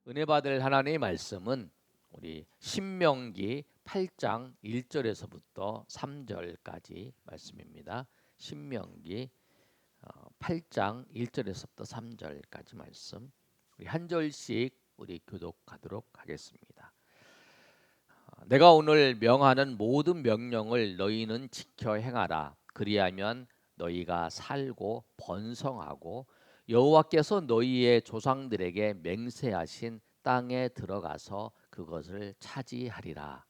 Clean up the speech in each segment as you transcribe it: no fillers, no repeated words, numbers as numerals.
은혜 받을 하나님의 말씀은 우리 신명기 8장 1절에서부터 3절까지 말씀입니다. 신명기 8장 1절에서부터 3절까지 말씀. 우리 한 절씩 우리 교독하도록 하겠습니다. 내가 오늘 명하는 모든 명령을 너희는 지켜 행하라. 그리하면 너희가 살고 번성하고 여호와께서 너희의 조상들에게 맹세하신 땅에 들어가서 그것을 차지하리라.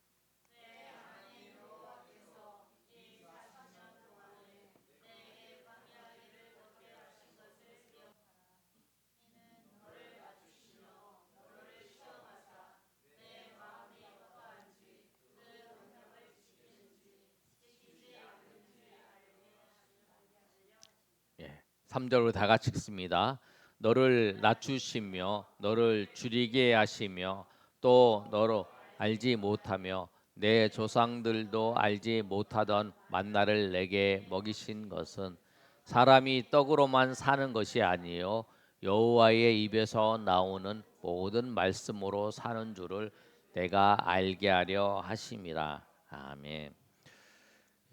예, 3절로 다 같이 읽습니다. 너를 낮추시며 너를 줄이게 하시며 또 너로 알지 못하며 내 조상들도 알지 못하던 만나를 내게 먹이신 것은 사람이 떡으로만 사는 것이 아니요 여호와의 입에서 나오는 모든 말씀으로 사는 줄을 내가 알게 하려 하심이라. 아멘.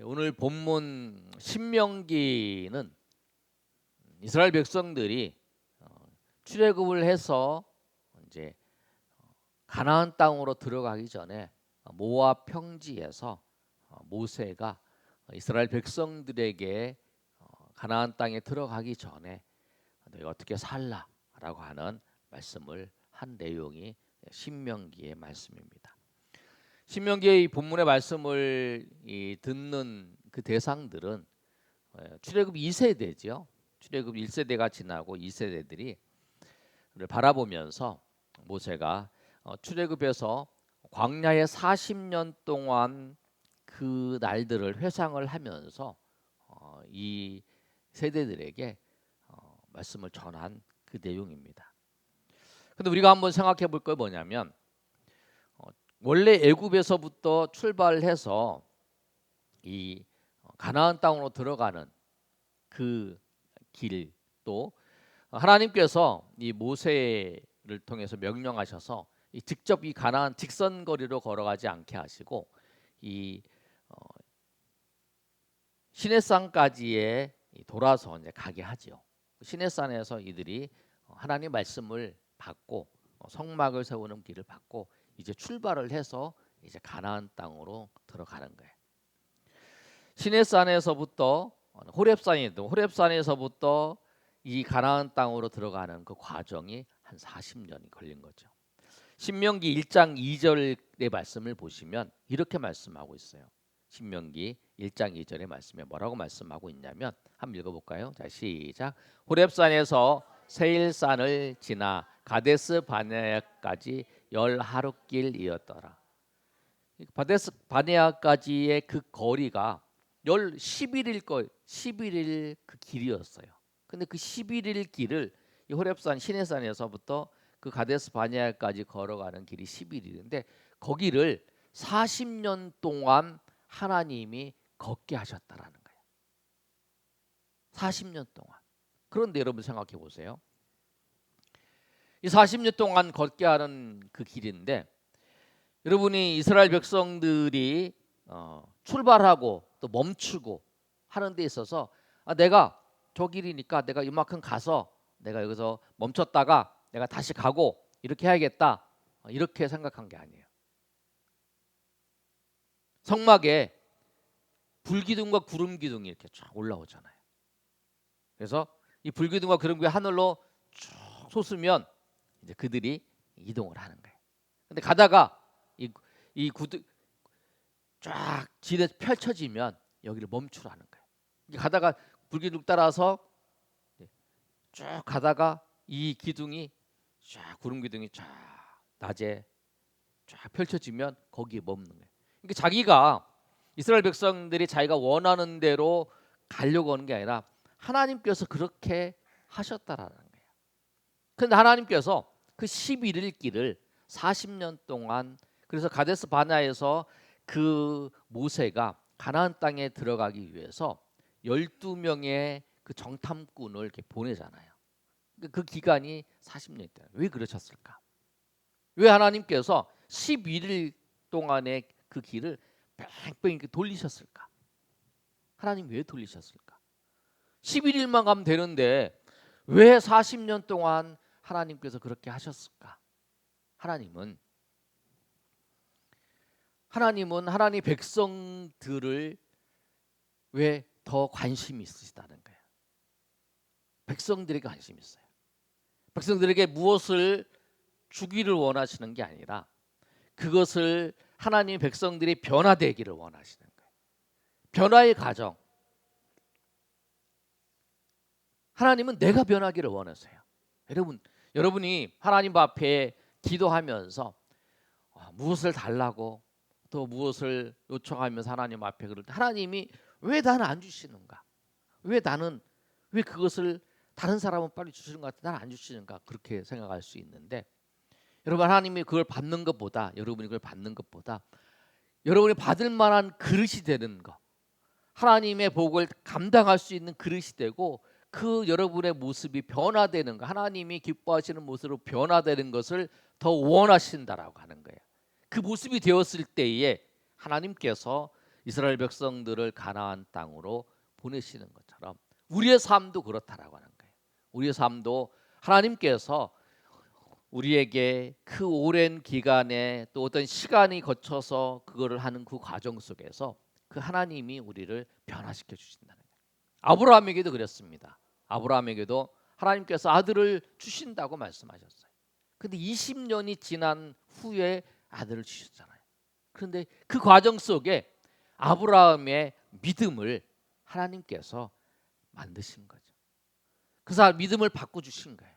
오늘 본문 신명기는 이스라엘 백성들이 출애굽을 해서 이제 가나안 땅으로 들어가기 전에 모압 평지에서 모세가 이스라엘 백성들에게 가나안 땅에 들어가기 전에 너희가 어떻게 살라라고 하는 말씀을 한 내용이 신명기의 말씀입니다. 신명기의 이 본문의 말씀을 듣는 그 대상들은 출애굽 2세대죠. 출애굽 1세대가 지나고 2세대들이 바라보면서 모세가 출애굽에서 광야에 40년 동안 그 날들을 회상을 하면서 이 세대들에게 말씀을 전한 그 내용입니다. 근데 우리가 한번 생각해 볼 거 뭐냐면 원래 애굽에서부터 출발해서 이 가나안 땅으로 들어가는 그 길도 하나님께서 이 모세를 통해서 명령하셔서 직접 이 가나안 직선거리로 걸어가지 않게 하시고 이 시내산까지에 돌아서 이제 가게 하죠. 시내산에서 이들이 하나님 말씀을 받고 성막을 세우는 길을 받고 이제 출발을 해서 이제 가나안 땅으로 들어가는 거예요. 시내산에서부터 호렙산에서부터 이 가나안 땅으로 들어가는 그 과정이 한 40년이 걸린 거죠. 신명기 1장 2절의 말씀을 보시면 이렇게 말씀하고 있어요. 신명기 1장 2절의 말씀에 뭐라고 말씀하고 있냐면 한번 읽어볼까요? 자, 시작. 호렙산에서 세일산을 지나 가데스 바네아까지 10하루길이었더라. 가데스 바네아까지의 그 거리가 11일 그 길이었어요. 근데 그 11일 길을 이 호렙산 시내산에서부터 그 가데스 바네아까지 걸어가는 길이 11일인데 거기를 40년 동안 하나님이 걷게 하셨다라는 거예요. 40년 동안. 그런데 여러분 생각해 보세요. 이 40년 동안 걷게 하는 그 길인데 여러분이 이스라엘 백성들이 출발하고 또 멈추고 하는 데 있어서 내가 저 길이니까 내가 이만큼 가서 내가 여기서 멈췄다가 내가 다시 가고 이렇게 해야겠다 이렇게 생각한 게 아니에요. 성막에 불기둥과 구름기둥이 이렇게 쫙 올라오잖아요. 그래서 이 불기둥과 구름기둥이 하늘로 쭉 솟으면 이제 그들이 이동을 하는 거예요. 근데 가다가 이 구두 쫙 지대 펼쳐지면 여기를 멈추라는 거예요. 가다가 불기둥 따라서 쭉 가다가 이 기둥이 쫙 구름 기둥이 쫙 낮에 쫙 펼쳐지면 거기에 머무는 거예요. 그러니까 자기가 이스라엘 백성들이 자기가 원하는 대로 가려고 하는 게 아니라 하나님께서 그렇게 하셨다라는 거예요. 그런데 하나님께서 그 11일 길을 40년 동안 그래서 가데스 바네아에서 그 모세가 가나안 땅에 들어가기 위해서 12명의 그 정탐꾼을 이렇게 보내잖아요. 그 기간이 40년이다. 왜 그러셨을까? 왜 하나님께서 11일 동안의 그 길을 뺑뺑 이렇게 돌리셨을까? 하나님 왜 돌리셨을까? 11일만 가면 되는데 왜 40년 동안 하나님께서 그렇게 하셨을까? 하나님은 하나님 백성들을 왜 더 관심이 있으시다는 거예요. 백성들에게 관심이 있어요. 백성들에게 무엇을 주기를 원하시는 게 아니라 그것을 하나님 백성들이 변화되기를 원하시는 거예요. 변화의 과정. 하나님은 내가 변하기를 원하세요. 여러분이 하나님 앞에 기도하면서 무엇을 달라고 또 무엇을 요청하면서 하나님 앞에 그럴 때 하나님이 왜 나는 안 주시는가? 왜 그것을 다른 사람은 빨리 주시는 것 같은데 나는 안 주시는가? 그렇게 생각할 수 있는데 여러분 하나님이 그걸 받는 것보다 여러분이 받을 만한 그릇이 되는 것, 하나님의 복을 감당할 수 있는 그릇이 되고 그 여러분의 모습이 변화되는 것, 하나님이 기뻐하시는 모습으로 변화되는 것을 더 원하신다라고 하는 거예요. 그 모습이 되었을 때에 하나님께서 이스라엘 백성들을 가나안 땅으로 보내시는 것처럼 우리의 삶도 그렇다라고 하는 거예요. 우리의 삶도 하나님께서 우리에게 그 오랜 기간에 또 어떤 시간이 거쳐서 그거를 하는 그 과정 속에서 그 하나님이 우리를 변화시켜 주신다는 거예요. 아브라함에게도 그랬습니다. 아브라함에게도 하나님께서 아들을 주신다고 말씀하셨어요. 근데 20년이 지난 후에 아들을 주셨잖아요. 그런데 그 과정 속에 아브라함의 믿음을 하나님께서 만드신 거죠. 그 사람 믿음을 바꿔주신 거예요.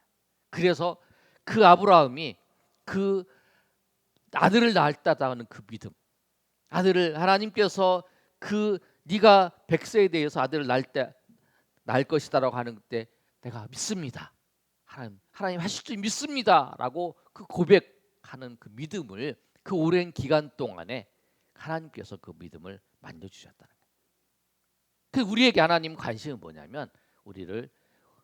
그래서 그 아브라함이 그 아들을 낳았다는 그 믿음, 아들을 하나님께서 그 네가 100세에 대해서 아들을 낳을 것이다라고 하는 때 내가 믿습니다. 하나님 하실 줄 믿습니다라고 그 고백하는 그 믿음을 그 오랜 기간 동안에 하나님께서 그 믿음을 만져주셨다는 거예요. 그 우리에게 하나님 관심은 뭐냐면 우리를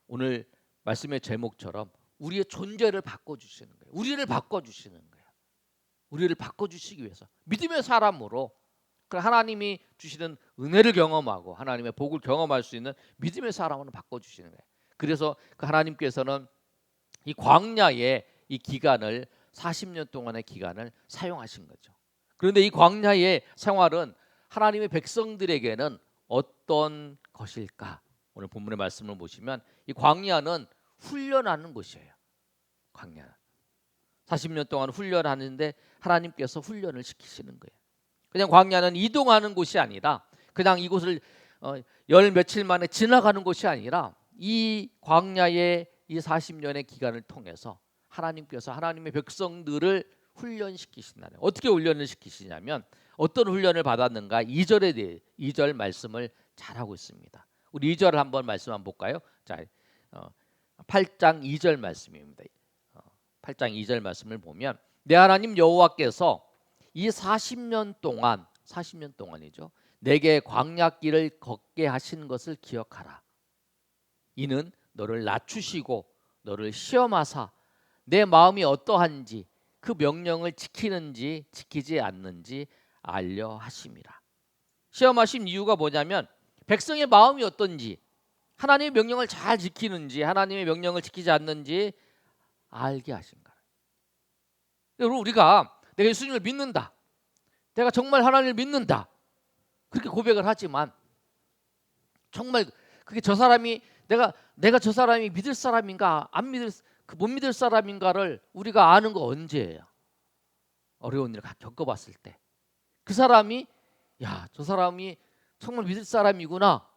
오늘 말씀의 제목처럼 우리의 존재를 바꿔주시는 거예요. 우리를 바꿔주시는 거예요. 우리를 바꿔주시기 위해서 믿음의 사람으로 하나님이 주시는 은혜를 경험하고 하나님의 복을 경험할 수 있는 믿음의 사람으로 바꿔주시는 거예요. 그래서 그 하나님께서는 이 광야의 이 기간을 40년 동안의 기간을 사용하신 거죠. 그런데 이 광야의 생활은 하나님의 백성들에게는 어떤 것일까? 오늘 본문의 말씀을 보시면 이 광야는 훈련하는 곳이에요. 광야 40년 동안 훈련하는데 하나님께서 훈련을 시키시는 거예요. 그냥 광야는 이동하는 곳이 아니라 그냥 이곳을 열 며칠 만에 지나가는 곳이 아니라 이 광야의 이 40년의 기간을 통해서 하나님께서 하나님의 백성들을 훈련시키신다는. 어떻게 훈련을 시키시냐면 어떤 훈련을 받았는가 2절에 대해 2절 말씀을 잘하고 있습니다. 우리 2절을 한번 말씀 한번 볼까요? 자, 8장 2절 말씀입니다. 8장 2절 말씀을 보면 내 하나님 여호와께서 이 40년 동안이죠. 내게 광야길을 걷게 하신 것을 기억하라. 이는 너를 낮추시고 너를 시험하사 내 마음이 어떠한지 그 명령을 지키는지 지키지 않는지 알려 하심이라. 시험하신 이유가 뭐냐면 백성의 마음이 어떤지, 하나님의 명령을 잘 지키는지 하나님의 명령을 지키지 않는지 알게 하신 거예요. 여러분 우리가 내가 예수님을 믿는다, 내가 정말 하나님을 믿는다 그렇게 고백을 하지만 정말 그게 저 사람이 내가 저 사람이 믿을 사람인가 안 믿을 못 믿을 사람인가를 우리가 아는 거 언제예요? 어려운 일을 겪어봤을 때 그 사람이 저 사람이 정말 믿을 사람이구나,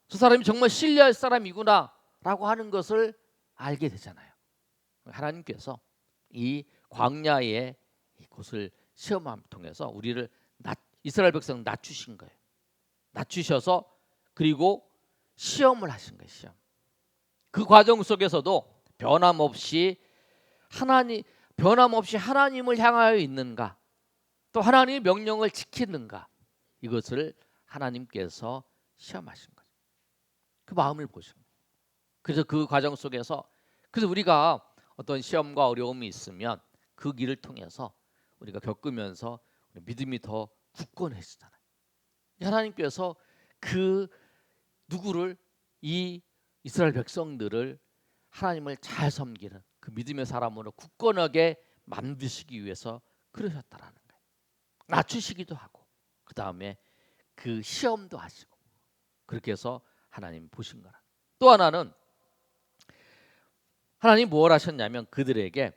저 사람이 정말 신뢰할 사람이구나 라고 하는 것을 알게 되잖아요. 하나님께서 이 광야의 이곳을 시험함을 통해서 우리를 이스라엘 백성을 낮추신 거예요. 낮추셔서 그리고 시험을 하신 거예요. 시험. 그 과정 속에서도 변함없이 하나님을 향하여 있는가, 또 하나님의 명령을 지키는가, 이것을 하나님께서 시험하신 거죠. 그 마음을 보신 거예요. 그래서 그 과정 속에서 그래서 우리가 어떤 시험과 어려움이 있으면 그 길을 통해서 우리가 겪으면서 믿음이 더 굳건해지잖아요. 하나님께서 그 누구를 이 이스라엘 백성들을 하나님을 잘 섬기는 그 믿음의 사람으로 굳건하게 만드시기 위해서 그러셨다라는 거예요. 낮추시기도 하고 그 다음에 그 시험도 하시고 그렇게 해서 하나님 보신 거라. 또 하나는 하나님 뭘 하셨냐면 그들에게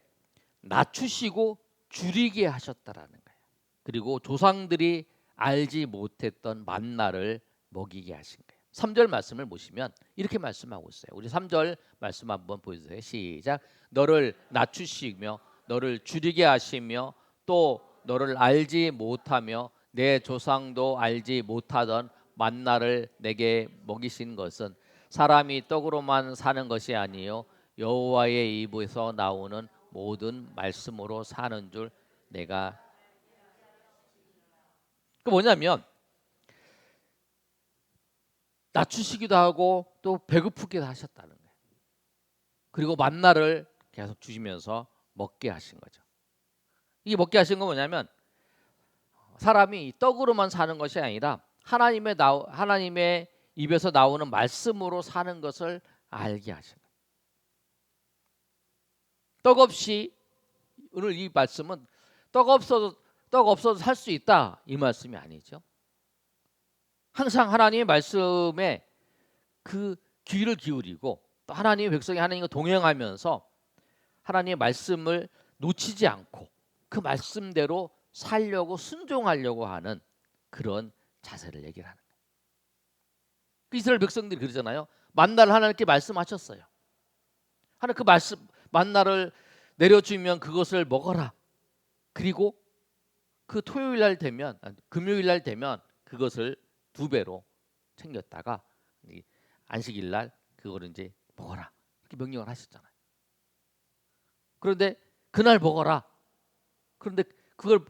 낮추시고 줄이게 하셨다라는 거예요. 그리고 조상들이 알지 못했던 만나를 먹이게 하신 거예요. 3절 말씀을 보시면 이렇게 말씀하고 있어요. 우리 3절 말씀 한번 보여주세요. 시작. 너를 낮추시며 너를 줄이게 하시며 또 너를 알지 못하며 내 조상도 알지 못하던 만나를 내게 먹이신 것은 사람이 떡으로만 사는 것이 아니요 여호와의 입에서 나오는 모든 말씀으로 사는 줄 내가. 그 뭐냐면 낮추시기도 하고 또 배고프게 하셨다는 거예요. 그리고 만나를 계속 주시면서 먹게 하신 거죠. 이게 먹게 하신 건 뭐냐면 사람이 떡으로만 사는 것이 아니라 하나님의 입에서 나오는 말씀으로 사는 것을 알게 하신 거예요. 떡 없이 오늘 이 말씀은 떡 없어도 살 수 있다 이 말씀이 아니죠. 항상 하나님의 말씀에 그 귀를 기울이고 또 하나님의 백성이 하나님과 동행하면서 하나님의 말씀을 놓치지 않고 그 말씀대로 살려고 순종하려고 하는 그런 자세를 얘기를 하는 거예요. 이스라엘 백성들이 그러잖아요. 만나를 하나님께 말씀하셨어요. 하나님 그 말씀 만나를 내려주면 그것을 먹어라. 그리고 그 토요일 날 되면 금요일 날 되면 그것을 2배로 챙겼다가 안식일 날 그거를 이제 먹어라. 이렇게 명령을 하셨잖아요. 그런데 그날 먹어라. 그런데 그걸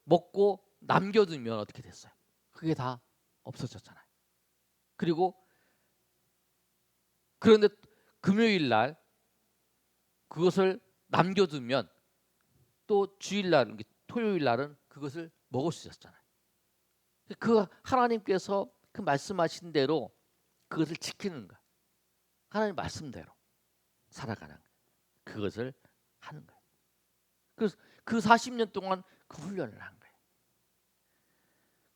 먹고 남겨두면 어떻게 됐어요? 그게 다 없어졌잖아요. 그리고 그런데 금요일 날 그것을 남겨두면 또 주일 날 토요일 날은 그것을 먹을 수 있었잖아요. 그 하나님께서 그 말씀하신 대로 그것을 지키는 것, 하나님 말씀대로 살아가는 것, 그것을 하는 거예요. 그래서 그 40년 동안 그 훈련을 한 거예요.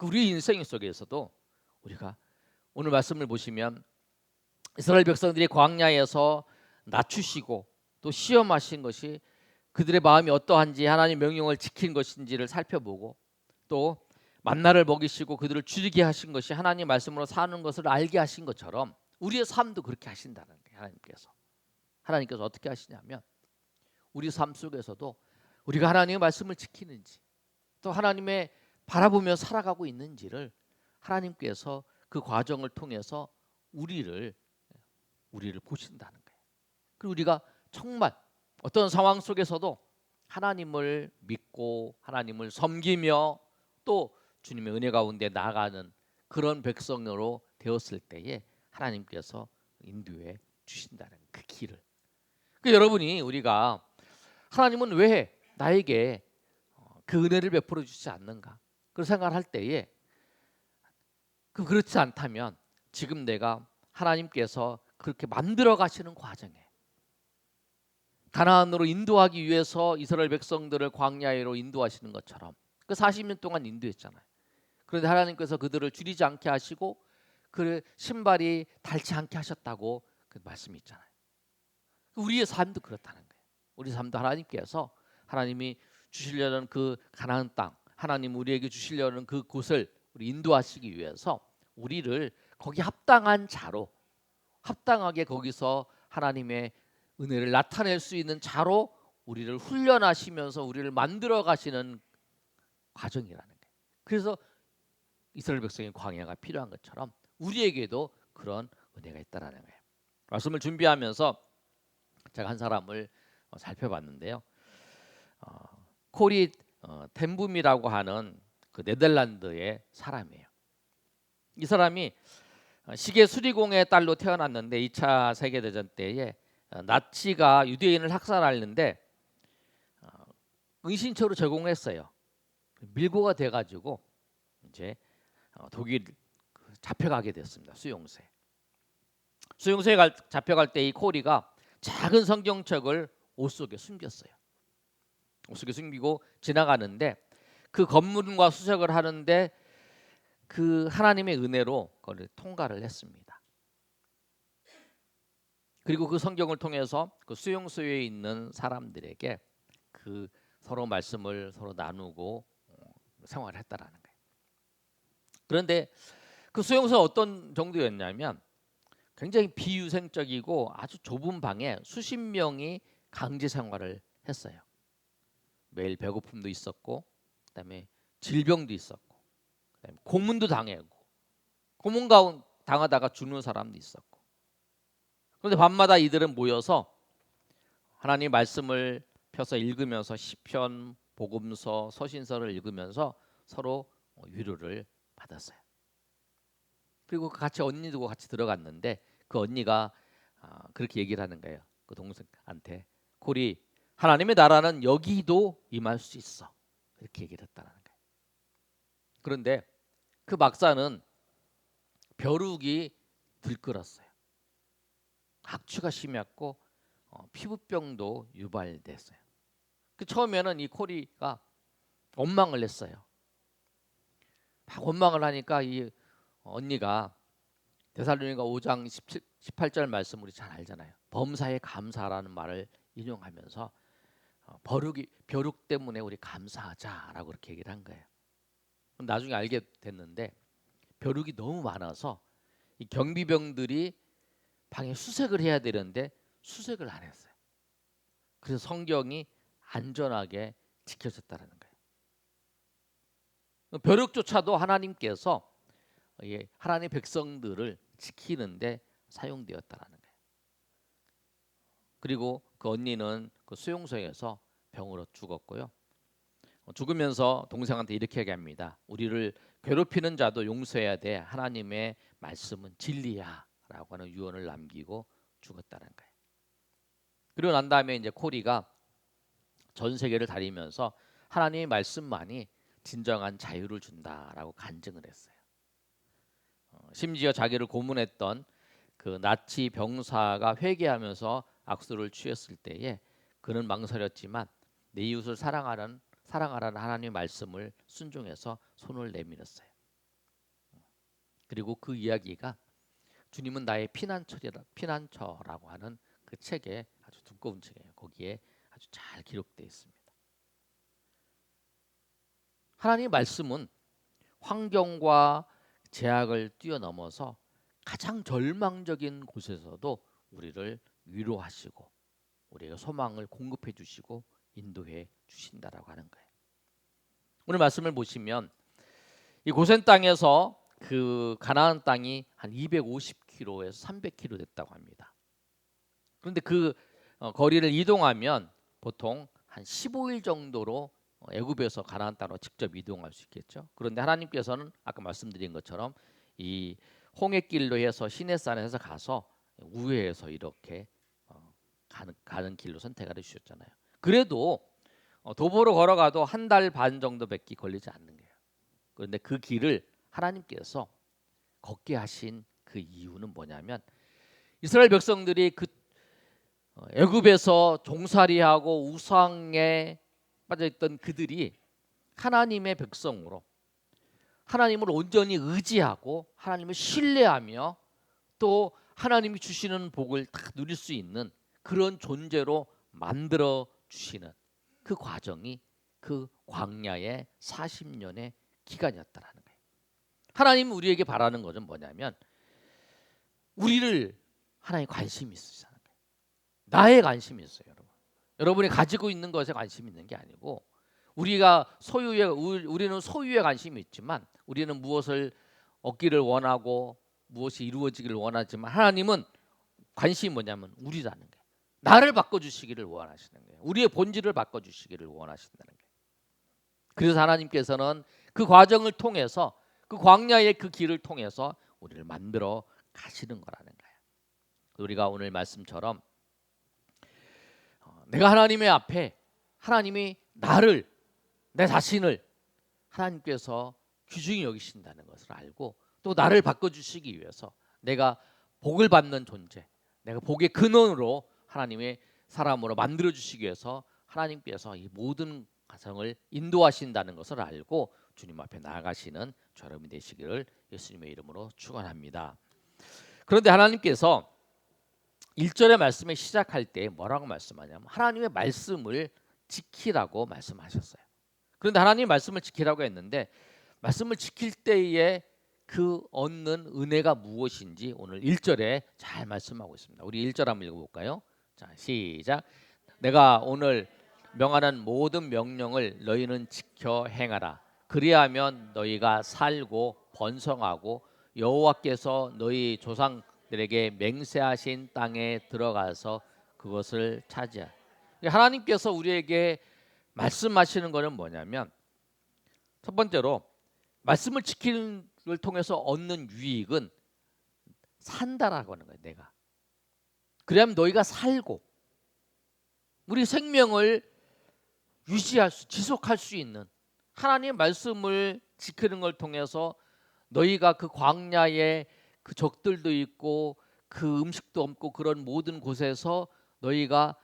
우리 인생 속에서도 우리가 오늘 말씀을 보시면 이스라엘 백성들이 광야에서 낮추시고 또 시험하신 것이 그들의 마음이 어떠한지 하나님 명령을 지킨 것인지를 살펴보고 또 만나를 먹이시고 그들을 줄이게 하신 것이 하나님 말씀으로 사는 것을 알게 하신 것처럼 우리의 삶도 그렇게 하신다는 거예요. 하나님께서 어떻게 하시냐면 우리 삶 속에서도 우리가 하나님의 말씀을 지키는지 또 하나님의 바라보며 살아가고 있는지를 하나님께서 그 과정을 통해서 우리를 보신다는 거예요. 그리고 우리가 정말 어떤 상황 속에서도 하나님을 믿고 하나님을 섬기며 또 주님의 은혜 가운데 나아가는 그런 백성으로 되었을 때에 하나님께서 인도해 주신다는 그 길을. 여러분이 우리가 하나님은 왜 나에게 그 은혜를 베풀어 주지 않는가? 그런 생각을 할 때에 그렇지 않다면 지금 내가 하나님께서 그렇게 만들어 가시는 과정에 가나안으로 인도하기 위해서 이스라엘 백성들을 광야로 인도하시는 것처럼 그 40년 동안 인도했잖아요. 그런데 하나님께서 그들을 줄이지 않게 하시고 그 신발이 닳지 않게 하셨다고 그 말씀이 있잖아요. 우리의 삶도 그렇다는 거예요. 우리 삶도 하나님이 주시려는 그 가나안 땅, 하나님 우리에게 주시려는 그 곳을 우리 인도하시기 위해서 우리를 거기 합당한 자로 합당하게 거기서 하나님의 은혜를 나타낼 수 있는 자로 우리를 훈련하시면서 우리를 만들어 가시는 과정이라는 거예요. 그래서 이스라엘 백성의 광야가 필요한 것처럼 우리에게도 그런 은혜가 있다라는 거예요. 말씀을 준비하면서 제가 한 사람을 살펴봤는데요. 코리 텐붐이라고 하는 그 네덜란드의 사람이에요. 이 사람이 시계 수리공의 딸로 태어났는데 2차 세계대전 때에 나치가 유대인을 학살하는데 은신처로 제공했어요. 밀고가 돼가지고 이제 독일 잡혀가게 됐습니다. 수용소에. 잡혀갈 때 이 코리가 작은 성경책을 옷 속에 숨겼어요. 옷 속에 숨기고 지나가는데 그 검문과 수색을 하는데 그 하나님의 은혜로 그걸 통과를 했습니다. 그리고 그 성경을 통해서 그 수용소에 있는 사람들에게 그 서로 말씀을 서로 나누고 생활을 했다라는 거예요. 그런데 그 수용소가 어떤 정도였냐면 굉장히 비위생적이고 아주 좁은 방에 수십 명이 강제 생활을 했어요. 매일 배고픔도 있었고, 그다음에 질병도 있었고, 그다음에 고문도 당하고, 고문 당하다가 죽는 사람도 있었고. 그런데 밤마다 이들은 모여서 하나님 말씀을 펴서 읽으면서 시편, 복음서, 서신서를 읽으면서 서로 위로를 받았어요. 그리고 같이 언니도 같이 들어갔는데 그 언니가 그렇게 얘기를 하는 거예요. 그 동생한테 코리, 하나님의 나라는 여기도 임할 수 있어. 이렇게 얘기를 했다는 거예요. 그런데 그 박사는 벼룩이 들끓었어요. 악취가 심했고 피부병도 유발됐어요. 그 처음에는 이 코리가 원망을 했어요. 막 원망을 하니까 이 언니가 데살로니가 5장 18절 말씀 우리 잘 알잖아요. 범사에 감사라는 말을 인용하면서 벼룩 때문에 우리 감사하자라고 그렇게 얘기를 한 거예요. 나중에 알게 됐는데 벼룩이 너무 많아서 이 경비병들이 방에 수색을 해야 되는데 수색을 안 했어요. 그래서 성경이 안전하게 지켜졌다는 거예요. 벼룩조차도 하나님께서 하나님의 백성들을 지키는데 사용되었다라는 거예요. 그리고 그 언니는 그 수용소에서 병으로 죽었고요. 죽으면서 동생한테 이렇게 얘기합니다. 우리를 괴롭히는 자도 용서해야 돼. 하나님의 말씀은 진리야. 라고 하는 유언을 남기고 죽었다는 거예요. 그리고 난 다음에 이제 코리가 전 세계를 다니면서 하나님의 말씀만이 진정한 자유를 준다라고 간증을 했어요. 심지어 자기를 고문했던 그 나치 병사가 회개하면서 악수를 취했을 때에 그는 망설였지만 내 이웃을 사랑하라는 하나님의 말씀을 순종해서 손을 내밀었어요. 그리고 그 이야기가 주님은 나의 피난처라고 하는 그 책에 아주 두꺼운 책이에요. 거기에 아주 잘 기록되어 있습니다. 하나님의 말씀은 환경과 제약을 뛰어넘어서 가장 절망적인 곳에서도 우리를 위로하시고 우리의 소망을 공급해 주시고 인도해 주신다라고 하는 거예요. 오늘 말씀을 보시면 이 고센 땅에서 그 가나안 땅이 한 250km에서 300km 됐다고 합니다. 그런데 그 거리를 이동하면 보통 한 15일 정도로 애굽에서 가나안 땅으로 직접 이동할 수 있겠죠. 그런데 하나님께서는 아까 말씀드린 것처럼 이 홍해길로 해서 시내산에서 가서 우회해서 이렇게 가는 길로 선택을 해주셨잖아요. 그래도 도보로 걸어가도 한 달 반 정도밖에 걸리지 않는 거예요. 그런데 그 길을 하나님께서 걷게 하신 그 이유는 뭐냐면 이스라엘 백성들이 그 애굽에서 종살이하고 우상에 빠져있던 그들이 하나님의 백성으로 하나님을 온전히 의지하고 하나님을 신뢰하며 또 하나님이 주시는 복을 다 누릴 수 있는 그런 존재로 만들어 주시는 그 과정이 그 광야의 40년의 기간이었다라는 거예요. 하나님은 우리에게 바라는 것은 뭐냐면 우리를 하나님 관심이 있으시다는 거예요. 나에 관심이 있어요, 여러분. 여러분이 가지고 있는 것에 관심이 있는 게 아니고 우리는 소유에 관심이 있지만 우리는 무엇을 얻기를 원하고 무엇이 이루어지기를 원하지만 하나님은 관심이 뭐냐면 우리라는 거예요. 나를 바꿔주시기를 원하시는 거예요. 우리의 본질을 바꿔주시기를 원하신다는 거예요. 그래서 하나님께서는 그 과정을 통해서 그 광야의 그 길을 통해서 우리를 만들어 가시는 거라는 거예요. 우리가 오늘 말씀처럼 내가 하나님의 앞에 하나님이 나를, 내 자신을 하나님께서 귀중히 여기신다는 것을 알고 또 나를 바꿔주시기 위해서 내가 복을 받는 존재, 내가 복의 근원으로 하나님의 사람으로 만들어주시기 위해서 하나님께서 이 모든 가정을 인도하신다는 것을 알고 주님 앞에 나아가시는 여러분이 되시기를 예수님의 이름으로 축원합니다. 그런데 하나님께서 1절의 말씀을 시작할 때 뭐라고 말씀하냐면 하나님의 말씀을 지키라고 말씀하셨어요. 그런데 하나님의 말씀을 지키라고 했는데 말씀을 지킬 때에 그 얻는 은혜가 무엇인지 오늘 1절에 잘 말씀하고 있습니다. 우리 1절 한번 읽어볼까요? 자, 시작. 내가 오늘 명하는 모든 명령을 너희는 지켜 행하라. 그리하면 너희가 살고 번성하고 여호와께서 너희 조상들에게 맹세하신 땅에 들어가서 그것을 차지하라. 하나님께서 우리에게 말씀하시는 것은 뭐냐면 첫 번째로 말씀을 지키는 걸 통해서 얻는 유익은 산다라고 하는 거예요. 내가. 그러면 너희가 살고 우리 생명을 지속할 수 있는 하나님의 말씀을 지키는 걸 통해서 너희가 그 광야에 그 적들도 있고 그 음식도 없고 그런 모든 곳에서 너희가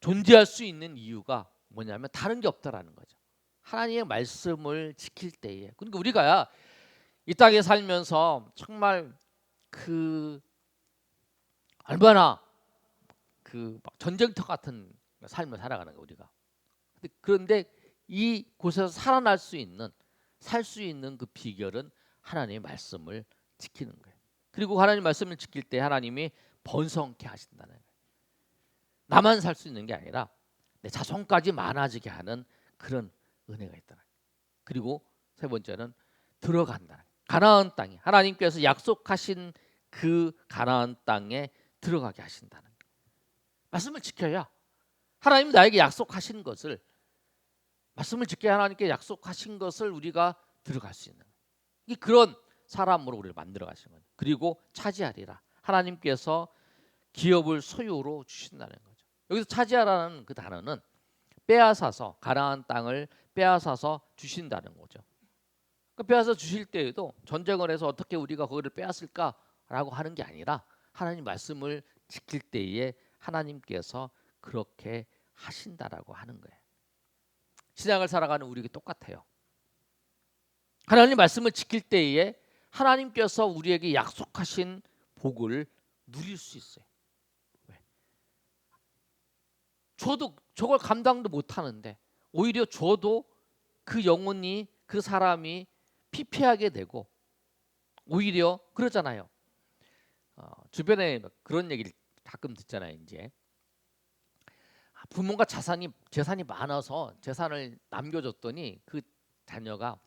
존재할 수 있는 이유가 뭐냐면 다른 게 없다라는 거죠. 하나님의 말씀을 지킬 때에. 그러니까 우리가 이 땅에 살면서 정말 그 얼마나 그 전쟁터 같은 삶을 살아가는 거예요, 우리가. 그런데 이 곳에서 살아날 수 있는 살 수 있는 그 비결은 하나님의 말씀을 지키는 거예요. 그리고 하나님의 말씀을 지킬 때 하나님이 번성케 하신다는 거예요. 나만 살 수 있는 게 아니라 내 자손까지 많아지게 하는 그런 은혜가 있다. 그리고 세 번째는 들어간다. 가나안 땅에 하나님께서 약속하신 그 가나안 땅에 들어가게 하신다는 거예요. 말씀을 지켜야 하나님 나에게 약속하신 것을 말씀을 지켜야 하나님께 약속하신 것을 우리가 들어갈 수 있는 이 그런 사람으로 우리를 만들어 가신 거예요. 그리고 차지하리라. 하나님께서 기업을 소유로 주신다는 거죠. 여기서 차지하라는 그 단어는 빼앗아서 가나안 땅을 빼앗아서 주신다는 거죠. 그 빼앗아 주실 때에도 전쟁을 해서 어떻게 우리가 거기를 빼앗을까라고 하는 게 아니라 하나님 말씀을 지킬 때에 하나님께서 그렇게 하신다라고 하는 거예요. 신앙을 살아가는 우리에게 똑같아요. 하나님 말씀을 지킬 때에 하나님께서 우리에게 약속하신 복을 누릴 수 있어요. 왜? 저도 저걸 감당도 못하는데 오히려 저도 그 영혼이 그 사람이 피폐하게 되고 오히려 그러잖아요. 주변에 그런 얘기를 가끔 듣잖아요. 이제 부모가 재산이 많아서 재산을 남겨줬더니 그 자녀가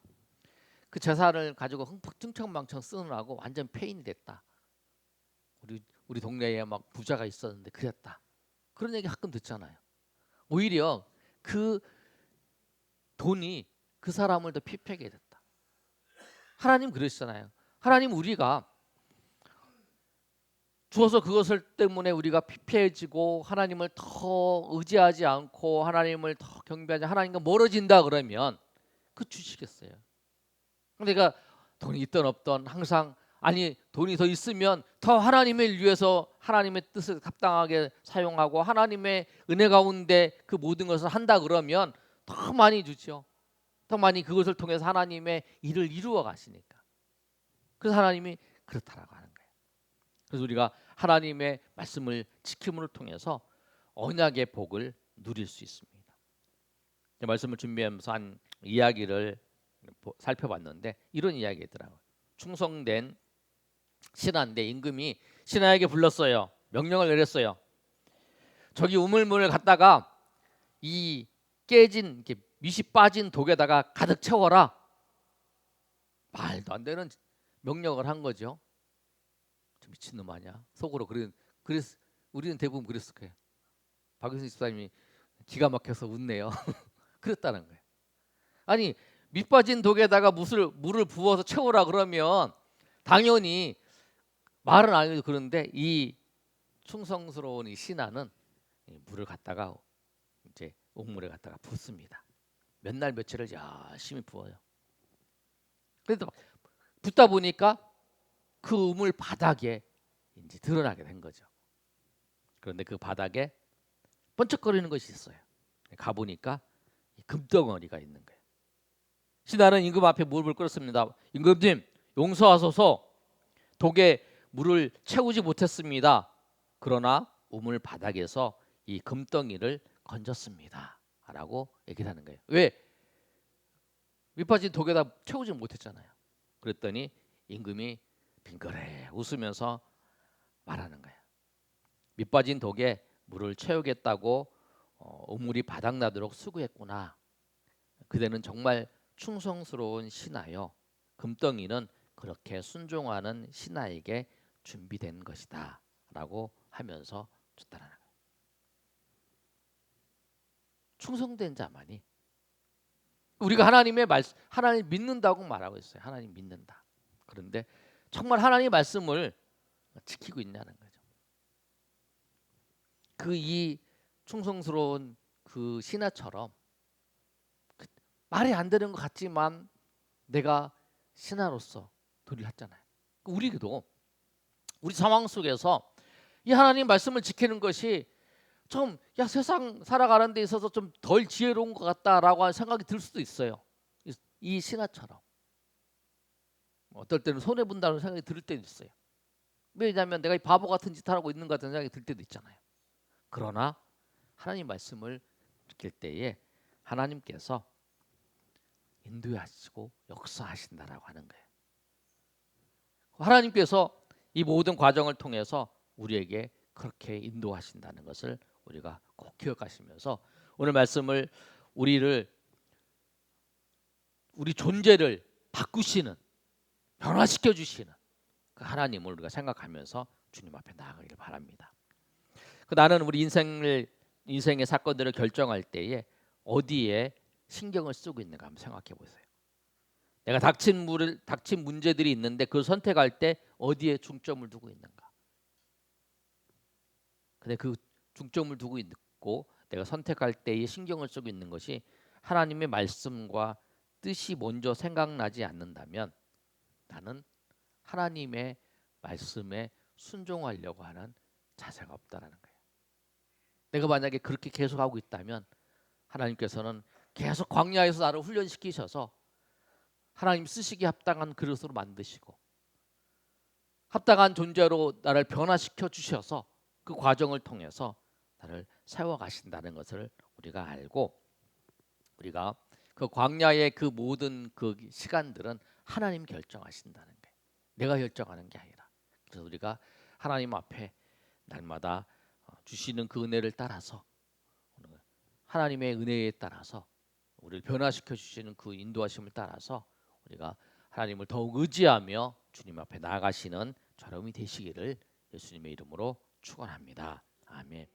그 재산을 가지고 흥청망청 쓰느라고 완전 폐인이 됐다. 우리 동네에 막 부자가 있었는데 그랬다. 그런 얘기 가끔 듣잖아요. 오히려 그 돈이 그 사람을 더 피폐하게 됐다. 하나님 그러시잖아요. 하나님 우리가 주어서 그것을 때문에 우리가 피폐해지고 하나님을 더 의지하지 않고 하나님을 더 경배하지 하나님과 멀어진다 그러면 그 주시겠어요. 그러니까 돈이 있던 없던 항상 아니 돈이 더 있으면 더 하나님을 위해서 하나님의 뜻을 합당하게 사용하고 하나님의 은혜 가운데 그 모든 것을 한다 그러면 더 많이 주죠. 더 많이 그것을 통해서 하나님의 일을 이루어 가시니까. 그래서 하나님이 그렇다라고 하는 거예요. 그래서 우리가 하나님의 말씀을 지킴을 통해서 언약의 복을 누릴 수 있습니다. 말씀을 준비하면서 한 이야기를 살펴봤는데 이런 이야기더라고요. 충성된 신하인데 임금이 신하에게 불렀어요. 명령을 내렸어요. 저기 우물물을 갖다가 이 깨진 이렇게 밑이 빠진 독에다가 가득 채워라. 말도 안 되는 명령을 한 거죠. 미친놈 아니야? 속으로 그래서 우리는 대부분 그랬을 거예요. 박윤수 집사님이 기가 막혀서 웃네요. 그랬다는 거예요. 아니 밑 빠진 독에다가 물을 부어서 채우라 그러면 당연히 말은 안 해도 그런데 이 충성스러운 이 신하는 물을 갖다가 이제 옥물에 갖다가 붓습니다. 몇 날 며칠을 열심히 부어요. 그래도 붓다 보니까 그 우물 바닥에 이제 드러나게 된 거죠. 그런데 그 바닥에 번쩍거리는 것이 있어요. 가보니까 금덩어리가 있는 거예요. 신하는 임금 앞에 무릎을 꿇었습니다. 임금님, 용서하소서. 독에 물을 채우지 못했습니다. 그러나 우물 바닥에서 이 금덩이를 건졌습니다. 라고 얘기를 하는 거예요. 왜? 밑빠진 독에다 채우지 못했잖아요. 그랬더니 임금이 빙그레 웃으면서 말하는 거예요. 밑빠진 독에 물을 채우겠다고 우물이 바닥나도록 수고했구나. 그대는 정말 충성스러운 신하여 금덩이는 그렇게 순종하는 신하에게 준비된 것이다 라고 하면서 줬다라는 거예요. 충성된 자만이 우리가 하나님의 말씀, 하나님 믿는다고 말하고 있어요. 하나님 믿는다. 그런데 정말 하나님의 말씀을 지키고 있냐는 거죠. 그 이 충성스러운 그 신하처럼 말이 안 되는 것 같지만 내가 신하로서 도리를 했잖아요. 우리도 우리 상황 속에서 이 하나님 말씀을 지키는 것이 좀 세상 살아가는 데 있어서 좀 덜 지혜로운 것 같다라고 하는 생각이 들 수도 있어요. 이 신하처럼 어떨 때는 손해 본다는 생각이 들 때도 있어요. 왜냐하면 내가 이 바보 같은 짓 하고 있는 것 같은 생각이 들 때도 있잖아요. 그러나 하나님 말씀을 지킬 때에 하나님께서 인도하시고 역사하신다라고 하는 거예요. 하나님께서 이 모든 과정을 통해서 우리에게 그렇게 인도하신다는 것을 우리가 꼭 기억하시면서 오늘 말씀을 우리 존재를 바꾸시는, 변화시켜 주시는 그 하나님을 우리가 생각하면서 주님 앞에 나아가길 바랍니다. 나는 우리 인생의 사건들을 결정할 때에 어디에 신경을 쓰고 있는가 한번 생각해 보세요. 내가 닥친 문제들이 있는데 그걸 선택할 때 어디에 중점을 두고 있는가? 근데 그 중점을 두고 있고 내가 선택할 때에 신경을 쓰고 있는 것이 하나님의 말씀과 뜻이 먼저 생각나지 않는다면 나는 하나님의 말씀에 순종하려고 하는 자세가 없다라는 거예요. 내가 만약에 그렇게 계속하고 있다면 하나님께서는 계속 광야에서 나를 훈련시키셔서 하나님 쓰시기에 합당한 그릇으로 만드시고 합당한 존재로 나를 변화시켜 주셔서 그 과정을 통해서 나를 세워가신다는 것을 우리가 알고 우리가 그 광야의 그 모든 그 시간들은 하나님 결정하신다는 거예요. 내가 결정하는 게 아니라. 그래서 우리가 하나님 앞에 날마다 주시는 그 은혜를 따라서 하나님의 은혜에 따라서 우리를 변화시켜 주시는 그 인도하심을 따라서 우리가 하나님을 더욱 의지하며 주님 앞에 나아가시는 저렴이 되시기를 예수님의 이름으로 축원합니다. 아멘.